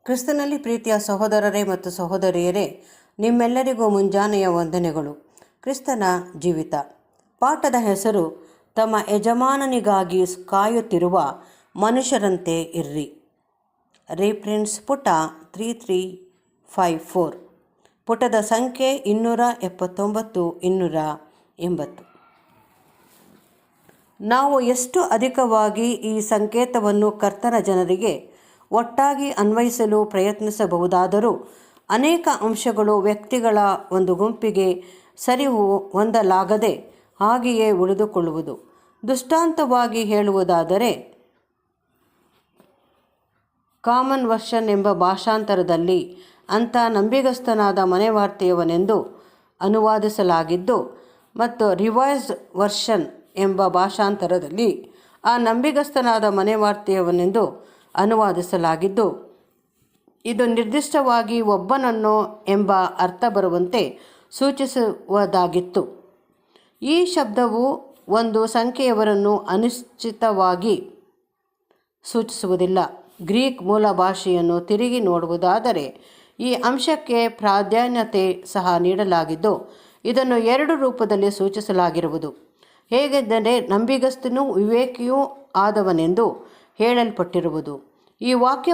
ಕ್ರಿಸ್ತನಲ್ಲಿ ಪ್ರೀತಿಯ ಸಹೋದರರೇ ಮತ್ತು ಸಹೋದರಿಯರೇ, ನಿಮ್ಮೆಲ್ಲರಿಗೂ ಮುಂಜಾನೆಯ ವಂದನೆಗಳು. ಕ್ರಿಸ್ತನ ಜೀವಿತ ಪಾಠದ ಹೆಸರು ತಮ್ಮ ಯಜಮಾನನಿಗಾಗಿ ಕಾಯುತ್ತಿರುವ ಮನುಷ್ಯರಂತೆ ಇರ್ರಿ. ರೆಫರೆನ್ಸ್ ಪುಟ 3354, ಪುಟದ ಸಂಖ್ಯೆ 279 280. ನಾವು ಎಷ್ಟು ಅಧಿಕವಾಗಿ ಈ ಸಂಕೇತವನ್ನು ಕರ್ತನ ಜನರಿಗೆ ಒಟ್ಟಾಗಿ ಅನ್ವಯಿಸಲು ಪ್ರಯತ್ನಿಸಬಹುದಾದರೂ ಅನೇಕ ಅಂಶಗಳು ವ್ಯಕ್ತಿಗಳ ಒಂದು ಗುಂಪಿಗೆ ಸರಿ ಹೊಂದಲಾಗದೆ ಹಾಗೆಯೇ ಉಳಿದುಕೊಳ್ಳುವುದು. ದೃಷ್ಟಾಂತವಾಗಿ ಹೇಳುವುದಾದರೆ, ಕಾಮನ್ ವರ್ಷನ್ ಎಂಬ ಭಾಷಾಂತರದಲ್ಲಿ ಅಂಥ ನಂಬಿಗಸ್ತನಾದ ಮನೆವಾರ್ತೆಯವನೆಂದು ಅನುವಾದಿಸಲಾಗಿದ್ದು ಮತ್ತು ರಿವೈಸ್ಡ್ ವರ್ಷನ್ ಎಂಬ ಭಾಷಾಂತರದಲ್ಲಿ ಆ ನಂಬಿಗಸ್ತನಾದ ಮನೆವಾರ್ತೆಯವನೆಂದು ಅನುವಾದಿಸಲಾಗಿದ್ದು, ಇದು ನಿರ್ದಿಷ್ಟವಾಗಿ ಒಬ್ಬನನ್ನು ಎಂಬ ಅರ್ಥ ಬರುವಂತೆ ಸೂಚಿಸುವುದಾಗಿತ್ತು. ಈ ಶಬ್ದವು ಒಂದು ಸಂಖ್ಯೆಯವರನ್ನು ಅನಿಶ್ಚಿತವಾಗಿ ಸೂಚಿಸುವುದಿಲ್ಲ. ಗ್ರೀಕ್ ಮೂಲ ಭಾಷೆಯನ್ನು ತಿರುಗಿ ನೋಡುವುದಾದರೆ ಈ ಅಂಶಕ್ಕೆ ಪ್ರಾಧಾನ್ಯತೆ ಸಹ ನೀಡಲಾಗಿದ್ದು, ಇದನ್ನು 2 ರೂಪದಲ್ಲಿ ಸೂಚಿಸಲಾಗಿರುವುದು. ಹೇಗೆಂದರೆ, ನಂಬಿಗಸ್ತನೂ ವಿವೇಕಿಯೂ ಆದವನೆಂದು ಹೇಳಲ್ಪಟ್ಟಿರುವುದು. ಈ ವಾಕ್ಯ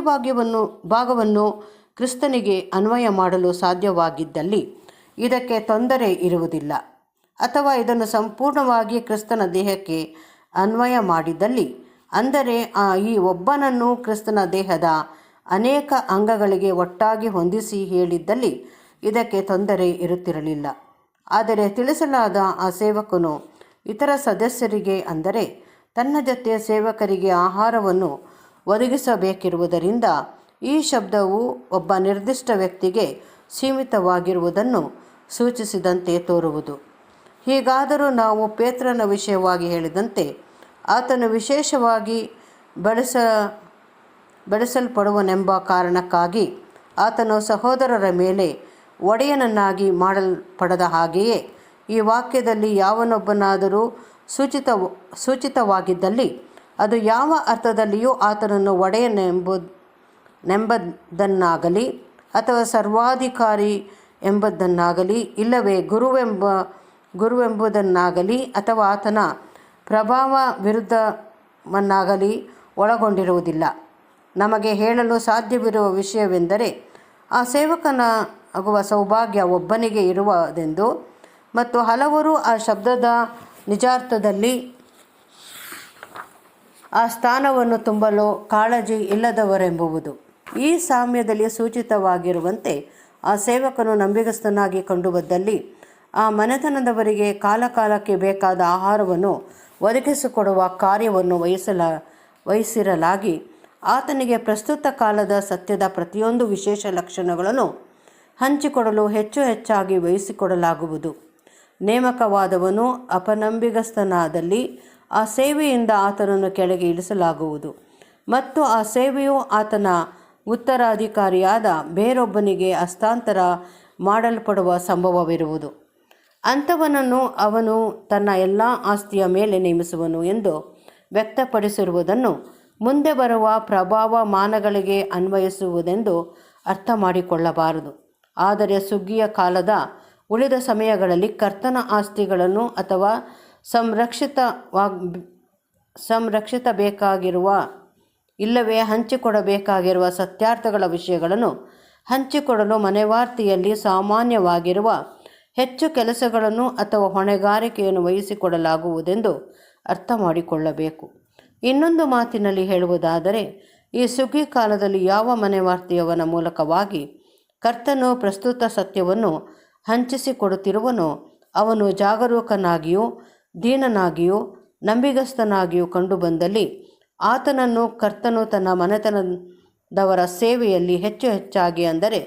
ಭಾಗವನ್ನು ಕ್ರಿಸ್ತನಿಗೆ ಅನ್ವಯ ಮಾಡಲು ಸಾಧ್ಯವಾಗಿದ್ದಲ್ಲಿ ಇದಕ್ಕೆ ತೊಂದರೆ ಇರುವುದಿಲ್ಲ, ಅಥವಾ ಇದನ್ನು ಸಂಪೂರ್ಣವಾಗಿ ಕ್ರಿಸ್ತನ ದೇಹಕ್ಕೆ ಅನ್ವಯ ಮಾಡಿದ್ದಲ್ಲಿ, ಅಂದರೆ ಈ ಒಬ್ಬನನ್ನು ಕ್ರಿಸ್ತನ ದೇಹದ ಅನೇಕ ಅಂಗಗಳಿಗೆ ಒಟ್ಟಾಗಿ ಹೊಂದಿಸಿ ಹೇಳಿದ್ದಲ್ಲಿ ಇದಕ್ಕೆ ತೊಂದರೆ ಇರುತ್ತಿರಲಿಲ್ಲ. ಆದರೆ ತಿಳಿಸಲಾದ ಆ ಸೇವಕನು ಇತರ ಸದಸ್ಯರಿಗೆ, ಅಂದರೆ ತನ್ನ ಜೊತೆಯ ಸೇವಕರಿಗೆ ಆಹಾರವನ್ನು ಒದಗಿಸಬೇಕಿರುವುದರಿಂದ ಈ ಶಬ್ದವು ಒಬ್ಬ ನಿರ್ದಿಷ್ಟ ವ್ಯಕ್ತಿಗೆ ಸೀಮಿತವಾಗಿರುವುದನ್ನು ಸೂಚಿಸಿದಂತೆ ತೋರುವುದು. ಹೀಗಾದರೂ ನಾವು ಪೇತ್ರನ ವಿಷಯವಾಗಿ ಹೇಳಿದಂತೆ ಆತನು ವಿಶೇಷವಾಗಿ ಬೆಳೆಸಲ್ಪಡುವನೆಂಬ ಕಾರಣಕ್ಕಾಗಿ ಆತನು ಸಹೋದರರ ಮೇಲೆ ಒಡೆಯನನ್ನಾಗಿ ಮಾಡಲ್ಪಡದ ಹಾಗೆಯೇ ಈ ವಾಕ್ಯದಲ್ಲಿ ಯಾವನೊಬ್ಬನಾದರೂ ಸೂಚಿತವಾಗಿದ್ದಲ್ಲಿ ಅದು ಯಾವ ಅರ್ಥದಲ್ಲಿಯೂ ಆತನನ್ನು ಒಡೆಯನೆಂಬುದನ್ನಾಗಲಿ ಅಥವಾ ಸರ್ವಾಧಿಕಾರಿ ಎಂಬುದನ್ನಾಗಲಿ ಇಲ್ಲವೇ ಗುರುವೆಂಬುದನ್ನಾಗಲಿ ಅಥವಾ ಆತನ ಪ್ರಭಾವ ವಿರುದ್ಧವನ್ನಾಗಲಿ ಒಳಗೊಂಡಿರುವುದಿಲ್ಲ. ನಮಗೆ ಹೇಳಲು ಸಾಧ್ಯವಿರುವ ವಿಷಯವೆಂದರೆ, ಆ ಸೇವಕನಾಗುವ ಸೌಭಾಗ್ಯ ಒಬ್ಬನಿಗೆ ಇರುವುದೆಂದು ಮತ್ತು ಹಲವರು ಆ ಶಬ್ದದ ನಿಜಾರ್ಥದಲ್ಲಿ ಆ ಸ್ಥಾನವನ್ನು ತುಂಬಲು ಕಾಳಜಿ ಇಲ್ಲದವರೆಂಬುದು. ಈ ಸಾಮ್ಯದಲ್ಲಿ ಸೂಚಿತವಾಗಿರುವಂತೆ ಆ ಸೇವಕನು ನಂಬಿಗಸ್ತನಾಗಿ ಕಂಡುಬಂದಲ್ಲಿ ಆ ಮನೆತನದವರಿಗೆ ಕಾಲಕಾಲಕ್ಕೆ ಬೇಕಾದ ಆಹಾರವನ್ನು ಒದಗಿಸಿಕೊಡುವ ಕಾರ್ಯವನ್ನು ವಹಿಸಿರಲಾಗಿ ಆತನಿಗೆ ಪ್ರಸ್ತುತ ಕಾಲದ ಸತ್ಯದ ಪ್ರತಿಯೊಂದು ವಿಶೇಷ ಲಕ್ಷಣಗಳನ್ನು ಹಂಚಿಕೊಡಲು ಹೆಚ್ಚಾಗಿ ವಹಿಸಿಕೊಡಲಾಗುವುದು. ನೇಮಕವಾದವನು ಅಪನಂಬಿಗಸ್ತನಾದಲ್ಲಿ ಆ ಸೇವೆಯಿಂದ ಆತನನ್ನು ಕೆಳಗೆ ಇಳಿಸಲಾಗುವುದು ಮತ್ತು ಆ ಸೇವೆಯು ಆತನ ಉತ್ತರಾಧಿಕಾರಿಯಾದ ಬೇರೊಬ್ಬನಿಗೆ ಹಸ್ತಾಂತರ ಮಾಡಲ್ಪಡುವ ಸಂಭವವಿರುವುದು. ಅಂಥವನನ್ನು ಅವನು ತನ್ನ ಎಲ್ಲ ಆಸ್ತಿಯ ಮೇಲೆ ನೇಮಿಸುವನು ಎಂದು ವ್ಯಕ್ತಪಡಿಸಿರುವುದನ್ನು ಮುಂದೆ ಬರುವ ಪ್ರಭಾವಮಾನಗಳಿಗೆ ಅನ್ವಯಿಸುವುದೆಂದು ಅರ್ಥ ಮಾಡಿಕೊಳ್ಳಬಾರದು. ಆದರೆ ಸುಗ್ಗಿಯ ಕಾಲದ ಉಳಿದ ಸಮಯಗಳಲ್ಲಿ ಕರ್ತನ ಆಸ್ತಿಗಳನ್ನು ಅಥವಾ ಸಂರಕ್ಷಿಸಬೇಕಾಗಿರುವ ಇಲ್ಲವೇ ಹಂಚಿಕೊಡಬೇಕಾಗಿರುವ ಸತ್ಯಾರ್ಥಗಳ ವಿಷಯಗಳನ್ನು ಹಂಚಿಕೊಡಲು ಮನೆವಾರ್ತೆಯಲ್ಲಿ ಸಾಮಾನ್ಯವಾಗಿರುವ ಹೆಚ್ಚು ಕೆಲಸಗಳನ್ನು ಅಥವಾ ಹೊಣೆಗಾರಿಕೆಯನ್ನು ವಹಿಸಿಕೊಡಲಾಗುವುದೆಂದು ಅರ್ಥ ಮಾಡಿಕೊಳ್ಳಬೇಕು. ಇನ್ನೊಂದು ಮಾತಿನಲ್ಲಿ ಹೇಳುವುದಾದರೆ, ಈ ಸುಗ್ಗಿ ಕಾಲದಲ್ಲಿ ಯಾವ ಮನೆವಾರ್ತೆಯವನ ಮೂಲಕವಾಗಿ ಕರ್ತನು ಪ್ರಸ್ತುತ ಸತ್ಯವನ್ನು ಹಂಚಿಸಿಕೊಡುತ್ತಿರುವನೋ ಅವನು ಜಾಗರೂಕನಾಗಿಯೂ ದೀನನಾಗಿಯೂ ನಂಬಿಗಸ್ತನಾಗಿಯೂ ಕಂಡುಬಂದಲ್ಲಿ ಆತನನ್ನು ಕರ್ತನು ತನ್ನ ಮನೆತನದವರ ಸೇವೆಯಲ್ಲಿ ಹೆಚ್ಚಾಗಿ, ಅಂದರೆ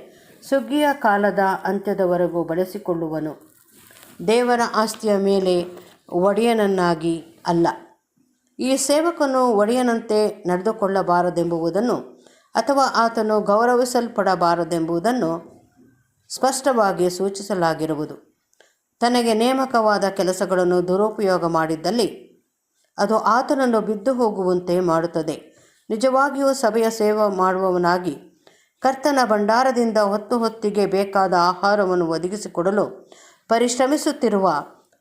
ಸುಗ್ಗಿಯ ಕಾಲದ ಅಂತ್ಯದವರೆಗೂ ಬಳಸಿಕೊಳ್ಳುವನು. ದೇವರ ಆಸ್ತಿಯ ಮೇಲೆ ಒಡೆಯನನ್ನಾಗಿ ಅಲ್ಲ. ಈ ಸೇವಕನು ಒಡೆಯನಂತೆ ನಡೆದುಕೊಳ್ಳಬಾರದೆಂಬುದನ್ನು ಅಥವಾ ಆತನು ಗೌರವಿಸಲ್ಪಡಬಾರದೆಂಬುದನ್ನು ಸ್ಪಷ್ಟವಾಗಿ ಸೂಚಿಸಲಾಗಿರುವುದು. ತನಗೆ ನೇಮಕವಾದ ಕೆಲಸಗಳನ್ನು ದುರುಪಯೋಗ ಮಾಡಿದ್ದಲ್ಲಿ ಅದು ಆತನನ್ನು ಬಿದ್ದು ಹೋಗುವಂತೆ ಮಾಡುತ್ತದೆ. ನಿಜವಾಗಿಯೂ ಸಭೆಯ ಸೇವೆ ಮಾಡುವವನಾಗಿ ಕರ್ತನ ಭಂಡಾರದಿಂದ ಹೊತ್ತು ಹೊತ್ತಿಗೆ ಬೇಕಾದ ಆಹಾರವನ್ನು ಒದಗಿಸಿಕೊಡಲು ಪರಿಶ್ರಮಿಸುತ್ತಿರುವ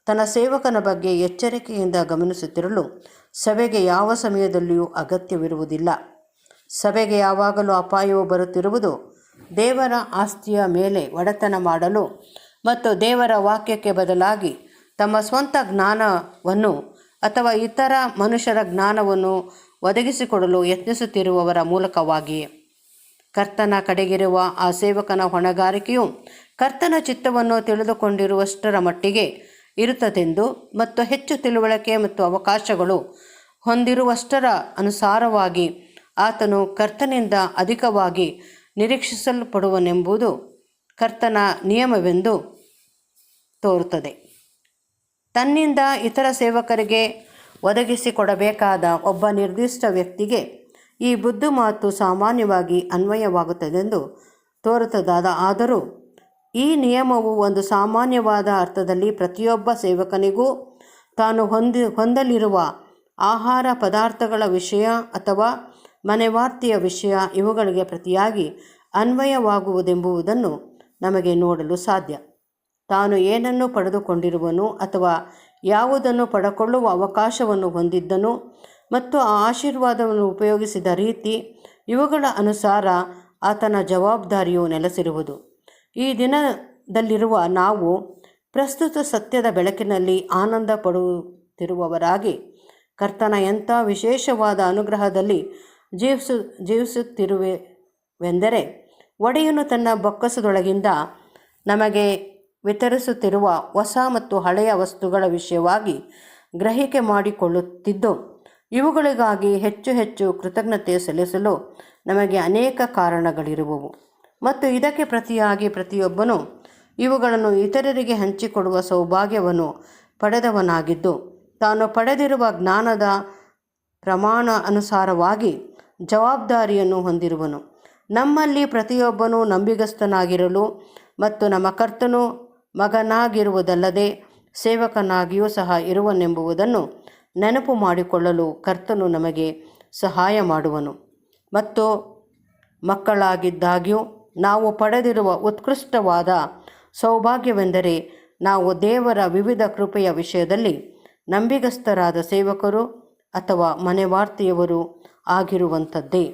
ತನ್ನ ಸೇವಕನ ಬಗ್ಗೆ ಎಚ್ಚರಿಕೆಯಿಂದ ಗಮನಿಸುತ್ತಿರಲು ಸಭೆಗೆ ಯಾವ ಸಮಯದಲ್ಲಿಯೂ ಅಗತ್ಯವಿರುವುದಿಲ್ಲ. ಸಭೆಗೆ ಯಾವಾಗಲೂ ಅಪಾಯವು ಬರುತ್ತಿರುವುದು ದೇವರ ಆಸ್ತಿಯ ಮೇಲೆ ಒಡೆತನ ಮಾಡಲು ಮತ್ತು ದೇವರ ವಾಕ್ಯಕ್ಕೆ ಬದಲಾಗಿ ತಮ್ಮ ಸ್ವಂತ ಜ್ಞಾನವನ್ನು ಅಥವಾ ಇತರ ಮನುಷ್ಯರ ಜ್ಞಾನವನ್ನು ಒದಗಿಸಿಕೊಡಲು ಯತ್ನಿಸುತ್ತಿರುವವರ ಮೂಲಕವಾಗಿಯೇ. ಕರ್ತನ ಕಡೆಗಿರುವ ಆ ಸೇವಕನ ಹೊಣೆಗಾರಿಕೆಯು ಕರ್ತನ ಚಿತ್ತವನ್ನು ತಿಳಿದುಕೊಂಡಿರುವಷ್ಟರ ಮಟ್ಟಿಗೆ ಇರುತ್ತದೆಂದು ಮತ್ತು ಹೆಚ್ಚು ತಿಳುವಳಿಕೆ ಮತ್ತು ಅವಕಾಶಗಳು ಹೊಂದಿರುವಷ್ಟರ ಅನುಸಾರವಾಗಿ ಆತನು ಕರ್ತನಿಂದ ಅಧಿಕವಾಗಿ ನಿರೀಕ್ಷಿಸಲ್ಪಡುವನೆಂಬುದು ಕರ್ತನ ನಿಯಮವೆಂದು ತೋರುತ್ತದೆ. ತನ್ನಿಂದ ಇತರ ಸೇವಕರಿಗೆ ಒದಗಿಸಿಕೊಡಬೇಕಾದ ಒಬ್ಬ ನಿರ್ದಿಷ್ಟ ವ್ಯಕ್ತಿಗೆ ಈ ಬುದ್ಧಿಮಾತು ಸಾಮಾನ್ಯವಾಗಿ ಅನ್ವಯವಾಗುತ್ತದೆಂದು ತೋರುತ್ತದಾದ ಆದರೂ ಈ ನಿಯಮವು ಒಂದು ಸಾಮಾನ್ಯವಾದ ಅರ್ಥದಲ್ಲಿ ಪ್ರತಿಯೊಬ್ಬ ಸೇವಕನಿಗೂ ತಾನು ಹೊಂದಲಿರುವ ಆಹಾರ ಪದಾರ್ಥಗಳ ವಿಷಯ ಅಥವಾ ಮನೆವಾರ್ತೆಯ ವಿಷಯ ಇವುಗಳಿಗೆ ಪ್ರತಿಯಾಗಿ ಅನ್ವಯವಾಗುವುದೆಂಬುದನ್ನು ನಮಗೆ ನೋಡಲು ಸಾಧ್ಯ. ತಾನು ಏನನ್ನು ಪಡೆದುಕೊಂಡಿರುವನು ಅಥವಾ ಯಾವುದನ್ನು ಪಡೆದುಕೊಳ್ಳುವ ಅವಕಾಶವನ್ನು ಹೊಂದಿದ್ದನು ಮತ್ತು ಆ ಆಶೀರ್ವಾದವನ್ನು ಉಪಯೋಗಿಸಿದ ರೀತಿ ಇವುಗಳ ಅನುಸಾರ ಆತನ ಜವಾಬ್ದಾರಿಯು ನೆಲೆಸಿರುವುದು. ಈ ದಿನದಲ್ಲಿರುವ ನಾವು ಪ್ರಸ್ತುತ ಸತ್ಯದ ಬೆಳಕಿನಲ್ಲಿ ಆನಂದ ಪಡುತ್ತಿರುವವರಾಗಿ ಕರ್ತನ ಎಂಥ ವಿಶೇಷವಾದ ಅನುಗ್ರಹದಲ್ಲಿ ಜೀವಿಸುತ್ತಿರುವೆವೆಂದರೆ ಒಡೆಯನು ತನ್ನ ಬೊಕ್ಕಸದೊಳಗಿಂದ ನಮಗೆ ವಿತರಿಸುತ್ತಿರುವ ಹೊಸ ಮತ್ತು ಹಳೆಯ ವಸ್ತುಗಳ ವಿಷಯವಾಗಿ ಗ್ರಹಿಕೆ ಮಾಡಿಕೊಳ್ಳುತ್ತಿದ್ದು ಇವುಗಳಿಗಾಗಿ ಹೆಚ್ಚು ಹೆಚ್ಚು ಕೃತಜ್ಞತೆ ಸಲ್ಲಿಸಲು ನಮಗೆ ಅನೇಕ ಕಾರಣಗಳಿರುವವು ಮತ್ತು ಇದಕ್ಕೆ ಪ್ರತಿಯಾಗಿ ಪ್ರತಿಯೊಬ್ಬನು ಇವುಗಳನ್ನು ಇತರರಿಗೆ ಹಂಚಿಕೊಡುವ ಸೌಭಾಗ್ಯವನ್ನು ಪಡೆದವನಾಗಿದ್ದು ತಾನು ಪಡೆದಿರುವ ಜ್ಞಾನದ ಪ್ರಮಾಣ ಅನುಸಾರವಾಗಿ ಜವಾಬ್ದಾರಿಯನ್ನು ಹೊಂದಿರುವನು. ನಮ್ಮಲ್ಲಿ ಪ್ರತಿಯೊಬ್ಬನೂ ನಂಬಿಗಸ್ತನಾಗಿರಲು ಮತ್ತು ನಮ್ಮ ಕರ್ತನು ಮಗನಾಗಿರುವುದಲ್ಲದೆ ಸೇವಕನಾಗಿಯೂ ಸಹ ಇರುವನೆಂಬುದನ್ನು ನೆನಪು ಮಾಡಿಕೊಳ್ಳಲು ಕರ್ತನು ನಮಗೆ ಸಹಾಯ ಮಾಡುವನು. ಮತ್ತು ಮಕ್ಕಳಾಗಿದ್ದಾಗ್ಯೂ ನಾವು ಪಡೆದಿರುವ ಉತ್ಕೃಷ್ಟವಾದ ಸೌಭಾಗ್ಯವೆಂದರೆ ನಾವು ದೇವರ ವಿವಿಧ ಕೃಪೆಯ ವಿಷಯದಲ್ಲಿ ನಂಬಿಗಸ್ತರಾದ ಸೇವಕರು ಅಥವಾ ಮನೆವಾರ್ತೆಯವರು ಆಗಿರುವಂಥದ್ದೇ.